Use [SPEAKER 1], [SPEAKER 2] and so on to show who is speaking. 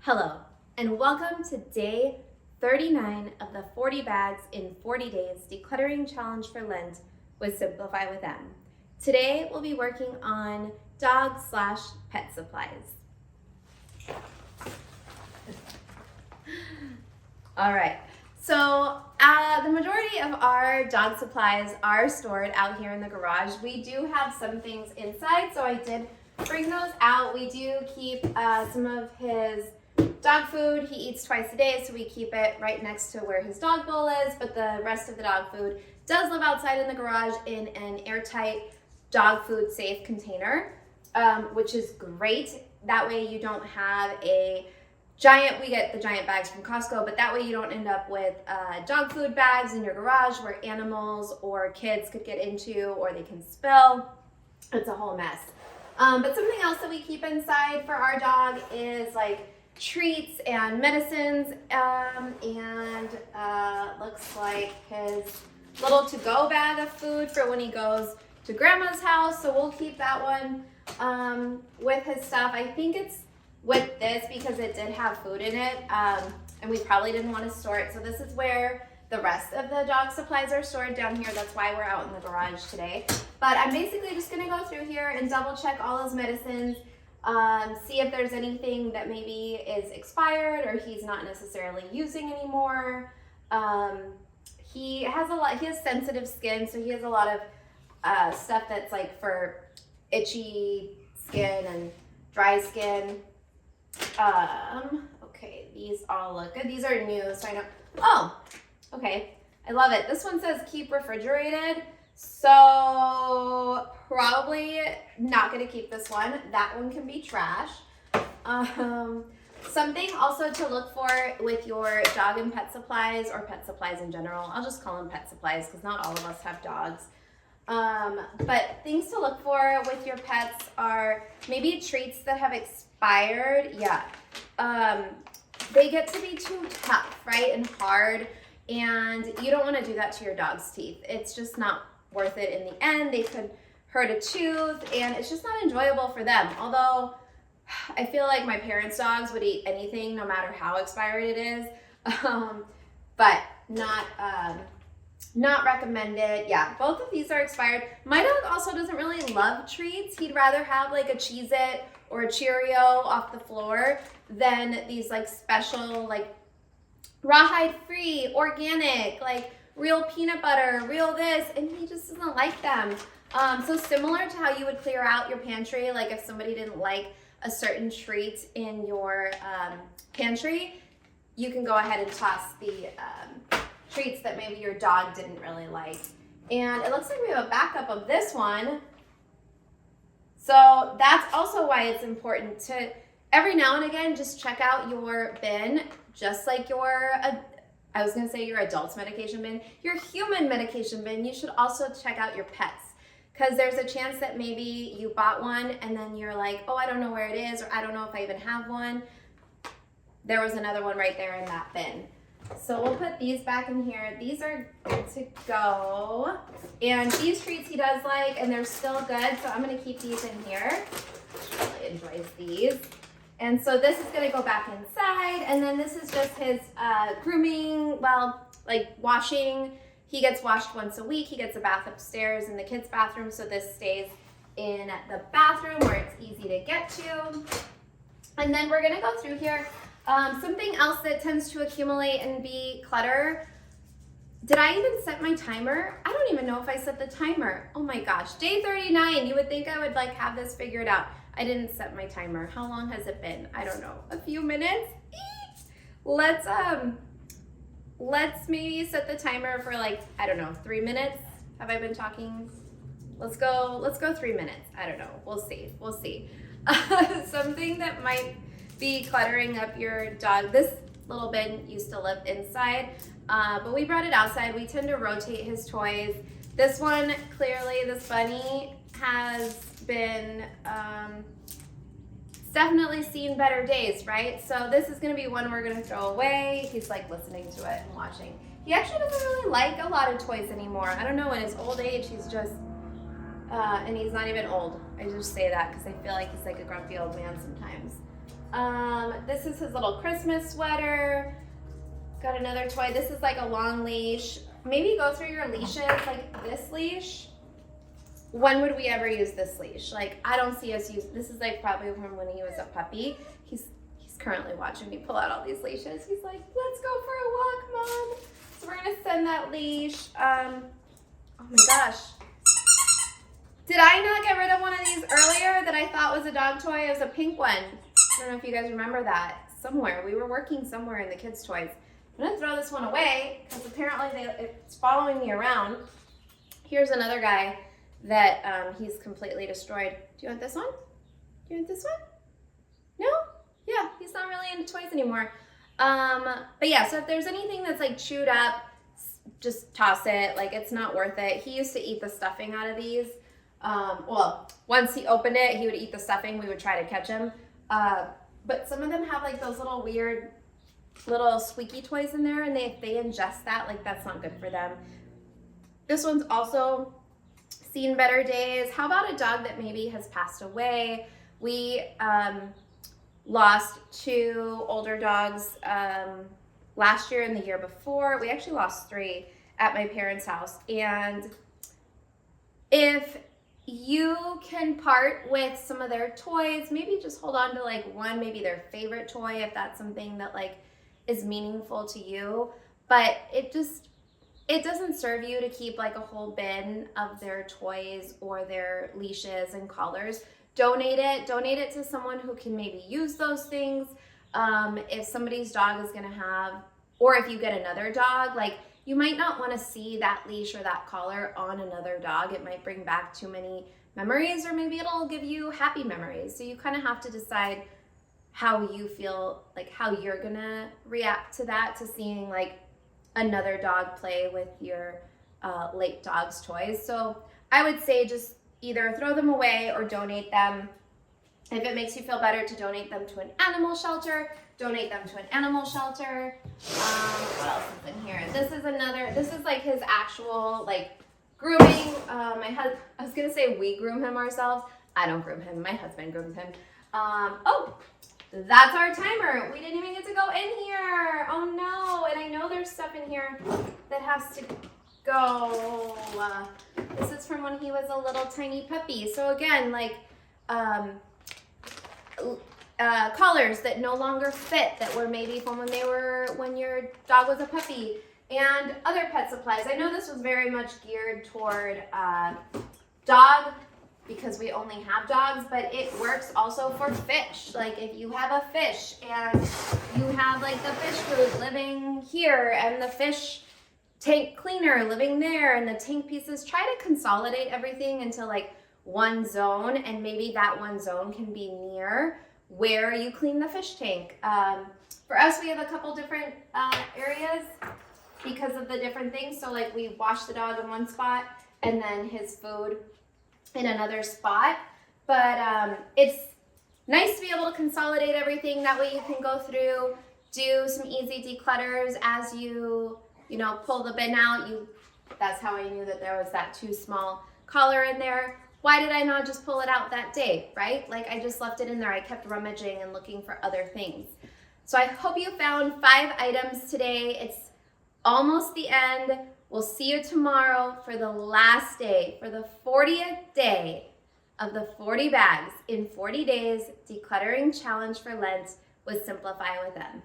[SPEAKER 1] Hello, and welcome to day 39 of the 40 Bags in 40 Days Decluttering Challenge for Lent with Simplify with M. Today we'll be working on dog/pet supplies. All right, so the majority of our dog supplies are stored out here in the garage. We do have some things inside, so I did bring those out. We do keep some of his dog food. He eats twice a day, so we keep it right next to where his dog bowl is, but the rest of the dog food does live outside in the garage in an airtight dog food safe container, which is great. That way you don't have we get the giant bags from Costco, but that way you don't end up with dog food bags in your garage where animals or kids could get into or they can spill. It's a whole mess. But something else that we keep inside for our dog is like treats and medicines, and looks like his little to-go bag of food for when he goes to grandma's house, so we'll keep that one with his stuff. I think it's with this because it did have food in it, and we probably didn't want to store it, so this is where the rest of the dog supplies are stored down here. That's why we're out in the garage today. But I'm basically just going to go through here and double check all his medicines, see if there's anything that maybe is expired or he's not necessarily using anymore. He has sensitive skin, so he has a lot of stuff that's like for itchy skin and dry skin. Okay, these all look good. These are new, so I know. Oh, okay, I love it. This one says keep refrigerated, so probably not gonna keep this one. That one can be trash. Something also to look for with your dog and pet supplies, or pet supplies in general. I'll just call them pet supplies because not all of us have dogs. But things to look for with your pets are maybe treats that have expired. Yeah. They get to be too tough, right, and hard, and you don't want to do that to your dog's teeth. It's just not worth it in the end. They could hurt a tooth, and it's just not enjoyable for them. Although I feel like my parents' dogs would eat anything no matter how expired it is, but not recommended. Yeah, both of these are expired. My dog also doesn't really love treats. He'd rather have like a Cheez-It or a Cheerio off the floor than these like special, like rawhide free, organic, like real peanut butter, real this, and he just doesn't like them. So similar to how you would clear out your pantry, like if somebody didn't like a certain treat in your pantry, you can go ahead and toss the treats that maybe your dog didn't really like. And it looks like we have a backup of this one. So that's also why it's important to every now and again just check out your bin, just like your adult's medication bin, your human medication bin. You should also check out your pets, because there's a chance that maybe you bought one and then you're like, oh, I don't know where it is, or I don't know if I even have one. There was another one right there in that bin. So we'll put these back in here. These are good to go. And these treats he does like, and they're still good, so I'm gonna keep these in here. He really enjoys these. And so this is gonna go back inside, and then this is just his grooming, like washing. He gets washed once a week. He gets a bath upstairs in the kids' bathroom, so this stays in the bathroom where it's easy to get to. And then we're gonna go through here. Something else that tends to accumulate and be clutter. Did I even set my timer? I don't even know if I set the timer. Oh my gosh, day 39. You would think I would like have this figured out. I didn't set my timer. How long has it been? I don't know. A few minutes? Let's maybe set the timer for like, I don't know, 3 minutes. Have I been talking? Let's go 3 minutes. I don't know. We'll see. Something that might be cluttering up your dog. This little bin used to live inside, but we brought it outside. We tend to rotate his toys. This one, clearly, this bunny has been definitely seen better days, right? So this is gonna be one we're gonna throw away. He's like listening to it and watching. He actually doesn't really like a lot of toys anymore. I don't know, in his old age, he's just, and he's not even old. I just say that because I feel like he's like a grumpy old man sometimes. This is his little Christmas sweater. Got another toy. This is like a long leash. Maybe go through your leashes, like this leash. When would we ever use this leash? Like, I don't see us use, this is like probably from when he was a puppy. He's currently watching me pull out all these leashes. He's like, let's go for a walk, Mom. So we're gonna send that leash. Oh my gosh. Did I not get rid of one of these earlier that I thought was a dog toy? It was a pink one. I don't know if you guys remember that. Somewhere, we were working somewhere in the kids' toys. I'm gonna throw this one away because apparently it's following me around. Here's another guy that he's completely destroyed. Do you want this one? Do you want this one? No? Yeah, he's not really into toys anymore. But yeah, so if there's anything that's like chewed up, just toss it. Like, it's not worth it. He used to eat the stuffing out of these. Well, once he opened it, he would eat the stuffing. We would try to catch him. But some of them have like those little weird little squeaky toys in there, and if they ingest that, like, that's not good for them. This one's also seen better days. How about a dog that maybe has passed away? We lost 2 older dogs last year and the year before. We actually lost 3 at my parents' house. And if you can part with some of their toys, maybe just hold on to like one, maybe their favorite toy, if that's something that like is meaningful to you. But it doesn't serve you to keep like a whole bin of their toys or their leashes and collars. Donate it to someone who can maybe use those things. If somebody's dog is gonna have, or if you get another dog, like, you might not want to see that leash or that collar on another dog. It might bring back too many memories, or maybe it'll give you happy memories. So you kind of have to decide how you feel, like how you're gonna react to that, to seeing like another dog play with your late dog's toys. So I would say just either throw them away or donate them. If it makes you feel better to donate them to an animal shelter, donate them to an animal shelter. What else is in here? This is like his actual like grooming. I was gonna say we groom him ourselves. I don't groom him, my husband grooms him. Oh, that's our timer. We didn't even get to go in here. Oh no, and I know there's stuff in here that has to go. This is from when he was a little tiny puppy. So again, like, collars that no longer fit, that were maybe from when your dog was a puppy, and other pet supplies. I know this was very much geared toward dog because we only have dogs, but it works also for fish. Like, if you have a fish and you have like the fish food living here and the fish tank cleaner living there and the tank pieces, try to consolidate everything into like one zone, and maybe that one zone can be near where you clean the fish tank. For us, we have a couple different areas because of the different things. So like, we wash the dog in one spot and then his food in another spot. But it's nice to be able to consolidate everything. That way you can go through, do some easy declutters as you pull the bin out. That's how I knew that there was that too small collar in there. Why did I not just pull it out that day, right? Like, I just left it in there. I kept rummaging and looking for other things. So I hope you found 5 items today. It's almost the end. We'll see you tomorrow for the last day, for the 40th day of the 40 bags in 40 days decluttering challenge for Lent with Simplify with Em.